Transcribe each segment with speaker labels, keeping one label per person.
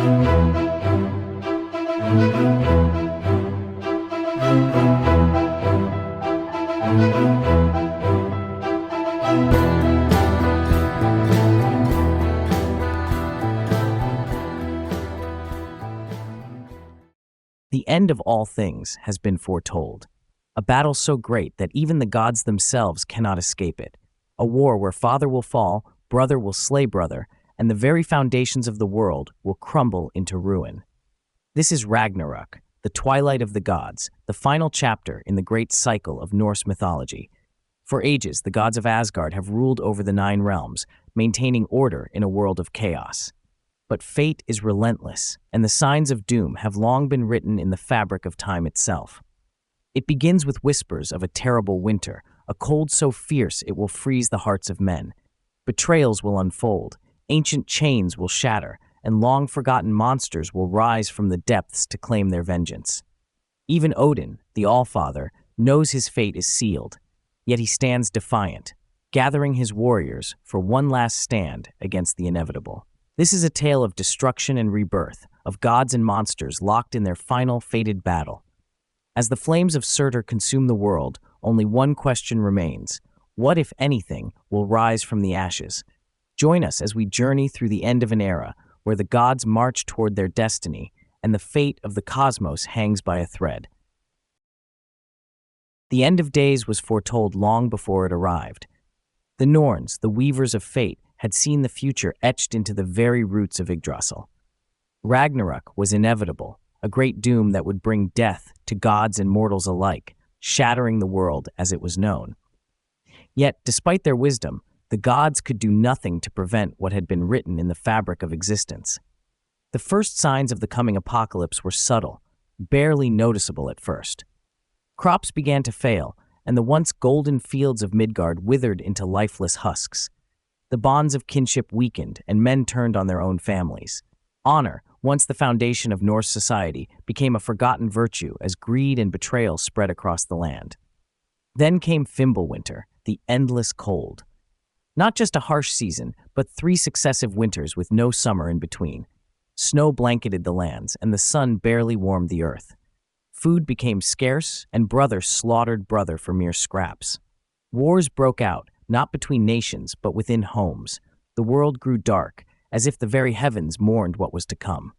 Speaker 1: The end of all things has been foretold. A battle so great that even the gods themselves cannot escape it. A war where father will fall, brother will slay brother, and the very foundations of the world will crumble into ruin. This is Ragnarok, the twilight of the gods, the final chapter in the great cycle of Norse mythology. For ages, the gods of Asgard have ruled over the 9 realms, maintaining order in a world of chaos. But fate is relentless, and the signs of doom have long been written in the fabric of time itself. It begins with whispers of a terrible winter, a cold so fierce it will freeze the hearts of men. Betrayals will unfold, ancient chains will shatter, and long-forgotten monsters will rise from the depths to claim their vengeance. Even Odin, the Allfather, knows his fate is sealed, yet he stands defiant, gathering his warriors for one last stand against the inevitable. This is a tale of destruction and rebirth, of gods and monsters locked in their final fated battle. As the flames of Surtur consume the world, only one question remains. What, if anything, will rise from the ashes? Join us as we journey through the end of an era where the gods march toward their destiny and the fate of the cosmos hangs by a thread. The end of days was foretold long before it arrived. The Norns, the weavers of fate, had seen the future etched into the very roots of Yggdrasil. Ragnarok was inevitable, a great doom that would bring death to gods and mortals alike, shattering the world as it was known. Yet, despite their wisdom, the gods could do nothing to prevent what had been written in the fabric of existence. The first signs of the coming apocalypse were subtle, barely noticeable at first. Crops began to fail, and the once golden fields of Midgard withered into lifeless husks. The bonds of kinship weakened, and men turned on their own families. Honor, once the foundation of Norse society, became a forgotten virtue as greed and betrayal spread across the land. Then came Fimbulwinter, the endless cold. Not just a harsh season, but 3 successive winters with no summer in between. Snow blanketed the lands, and the sun barely warmed the earth. Food became scarce, and brother slaughtered brother for mere scraps. Wars broke out, not between nations, but within homes. The world grew dark, as if the very heavens mourned what was to come.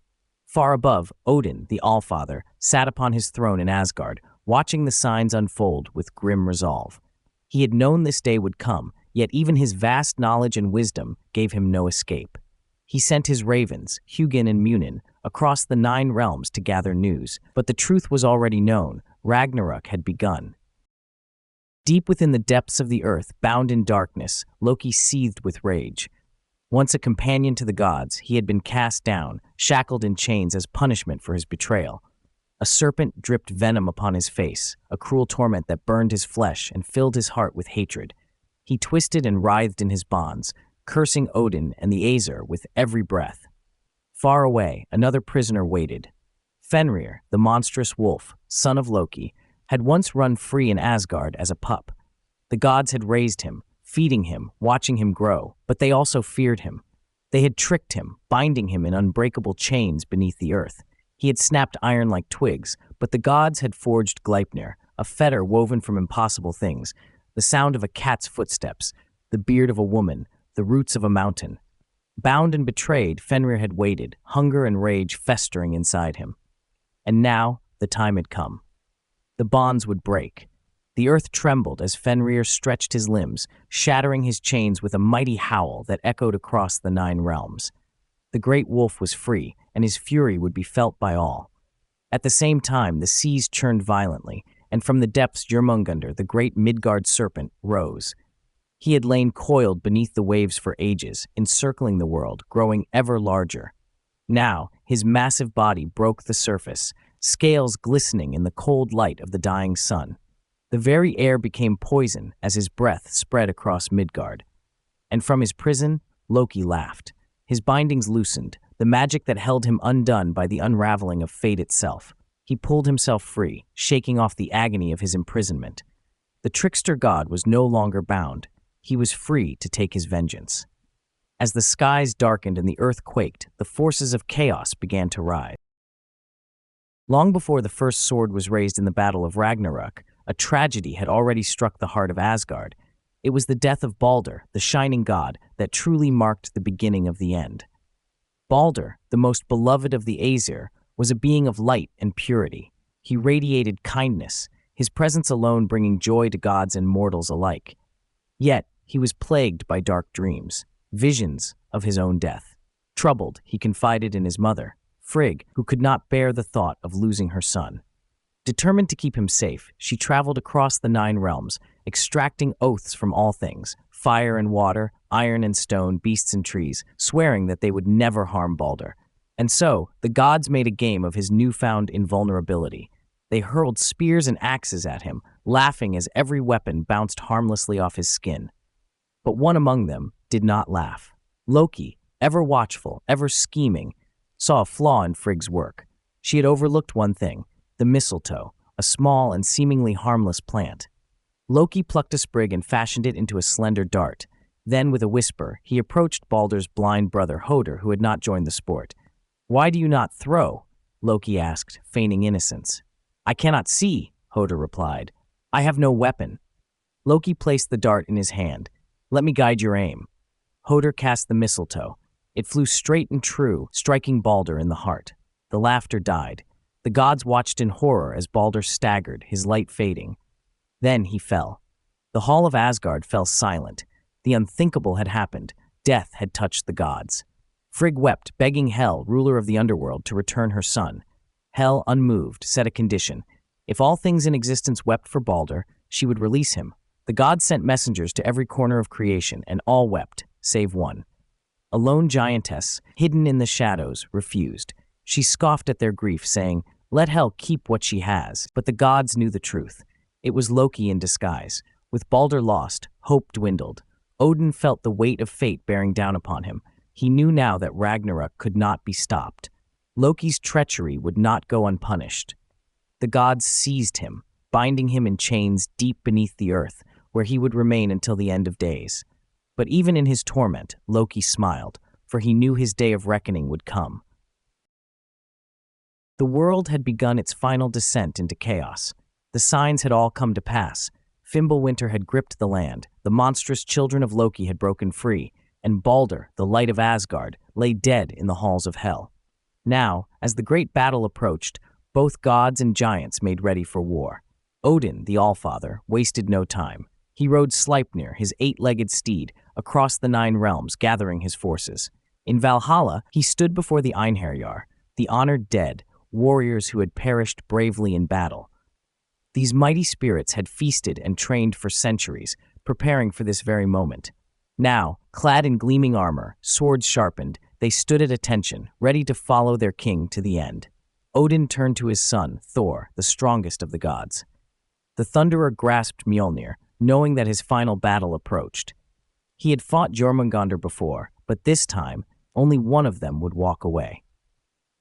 Speaker 1: Far above, Odin, the Allfather, sat upon his throne in Asgard, watching the signs unfold with grim resolve. He had known this day would come, yet even his vast knowledge and wisdom gave him no escape. He sent his ravens, Hugin and Munin, across the 9 realms to gather news, but the truth was already known. Ragnarok had begun. Deep within the depths of the earth, bound in darkness, Loki seethed with rage. Once a companion to the gods, he had been cast down, shackled in chains as punishment for his betrayal. A serpent dripped venom upon his face, a cruel torment that burned his flesh and filled his heart with hatred. He twisted and writhed in his bonds, cursing Odin and the Aesir with every breath. Far away, another prisoner waited. Fenrir, the monstrous wolf, son of Loki, had once run free in Asgard as a pup. The gods had raised him, feeding him, watching him grow, but they also feared him. They had tricked him, binding him in unbreakable chains beneath the earth. He had snapped iron like twigs, but the gods had forged Gleipnir, a fetter woven from impossible things, the sound of a cat's footsteps, the beard of a woman, the roots of a mountain. Bound and betrayed, Fenrir had waited, hunger and rage festering inside him. And now, the time had come. The bonds would break. The earth trembled as Fenrir stretched his limbs, shattering his chains with a mighty howl that echoed across the 9 realms. The great wolf was free, and his fury would be felt by all. At the same time, the seas churned violently, and from the depths Jörmungandr, the great Midgard Serpent, rose. He had lain coiled beneath the waves for ages, encircling the world, growing ever larger. Now, his massive body broke the surface, scales glistening in the cold light of the dying sun. The very air became poison as his breath spread across Midgard. And from his prison, Loki laughed. His bindings loosened, the magic that held him undone by the unraveling of fate itself. He pulled himself free, shaking off the agony of his imprisonment. The trickster god was no longer bound. He was free to take his vengeance. As the skies darkened and the earth quaked, the forces of chaos began to rise. Long before the first sword was raised in the Battle of Ragnarök, a tragedy had already struck the heart of Asgard. It was the death of Baldur, the shining god, that truly marked the beginning of the end. Baldur, the most beloved of the Aesir, was a being of light and purity. He radiated kindness, his presence alone bringing joy to gods and mortals alike. Yet, he was plagued by dark dreams, visions of his own death. Troubled, he confided in his mother, Frigg, who could not bear the thought of losing her son. Determined to keep him safe, she traveled across the 9 realms, extracting oaths from all things, fire and water, iron and stone, beasts and trees, swearing that they would never harm Baldur. And so, the gods made a game of his newfound invulnerability. They hurled spears and axes at him, laughing as every weapon bounced harmlessly off his skin. But one among them did not laugh. Loki, ever watchful, ever scheming, saw a flaw in Frigg's work. She had overlooked one thing: the mistletoe, a small and seemingly harmless plant. Loki plucked a sprig and fashioned it into a slender dart. Then, with a whisper, he approached Baldur's blind brother Hoder, who had not joined the sport. "Why do you not throw?" Loki asked, feigning innocence. "I cannot see," Hoder replied. "I have no weapon." Loki placed the dart in his hand. "Let me guide your aim." Hoder cast the mistletoe. It flew straight and true, striking Baldur in the heart. The laughter died. The gods watched in horror as Baldur staggered, his light fading. Then he fell. The hall of Asgard fell silent. The unthinkable had happened. Death had touched the gods. Frigg wept, begging Hel, ruler of the underworld, to return her son. Hel, unmoved, set a condition. If all things in existence wept for Baldur, she would release him. The gods sent messengers to every corner of creation, and all wept, save one. A lone giantess, hidden in the shadows, refused. She scoffed at their grief, saying, "Let Hel keep what she has." But the gods knew the truth. It was Loki in disguise. With Baldur lost, hope dwindled. Odin felt the weight of fate bearing down upon him. He knew now that Ragnarok could not be stopped. Loki's treachery would not go unpunished. The gods seized him, binding him in chains deep beneath the earth, where he would remain until the end of days. But even in his torment, Loki smiled, for he knew his day of reckoning would come. The world had begun its final descent into chaos. The signs had all come to pass. Fimbulwinter had gripped the land, the monstrous children of Loki had broken free, and Baldur, the light of Asgard, lay dead in the halls of Hel. Now, as the great battle approached, both gods and giants made ready for war. Odin, the Allfather, wasted no time. He rode Sleipnir, his 8-legged steed, across the 9 realms, gathering his forces. In Valhalla, he stood before the Einherjar, the honored dead, warriors who had perished bravely in battle. These mighty spirits had feasted and trained for centuries, preparing for this very moment. Now, clad in gleaming armor, swords sharpened, they stood at attention, ready to follow their king to the end. Odin turned to his son, Thor, the strongest of the gods. The Thunderer grasped Mjolnir, knowing that his final battle approached. He had fought Jormungandr before, but this time, only one of them would walk away.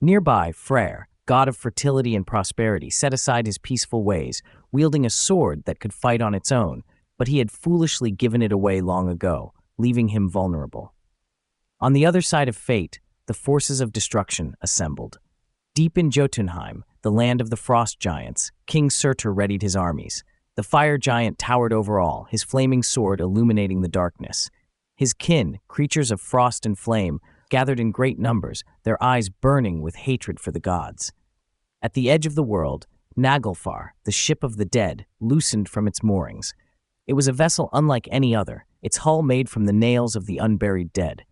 Speaker 1: Nearby, Freyr, god of fertility and prosperity, set aside his peaceful ways, wielding a sword that could fight on its own, but he had foolishly given it away long ago, leaving him vulnerable. On the other side of fate, the forces of destruction assembled. Deep in Jotunheim, the land of the frost giants, King Surtur readied his armies. The fire giant towered over all, his flaming sword illuminating the darkness. His kin, creatures of frost and flame, gathered in great numbers, their eyes burning with hatred for the gods. At the edge of the world, Naglfar, the ship of the dead, loosened from its moorings. It was a vessel unlike any other, its hull made from the nails of the unburied dead.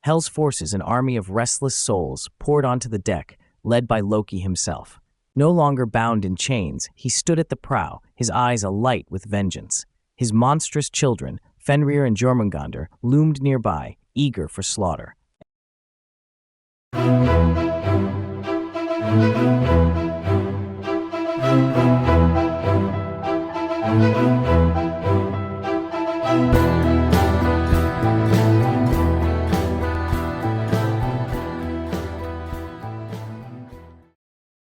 Speaker 1: Hel's forces, an army of restless souls, poured onto the deck, led by Loki himself. No longer bound in chains, he stood at the prow, his eyes alight with vengeance. His monstrous children, Fenrir and Jormungandr, loomed nearby, eager for slaughter.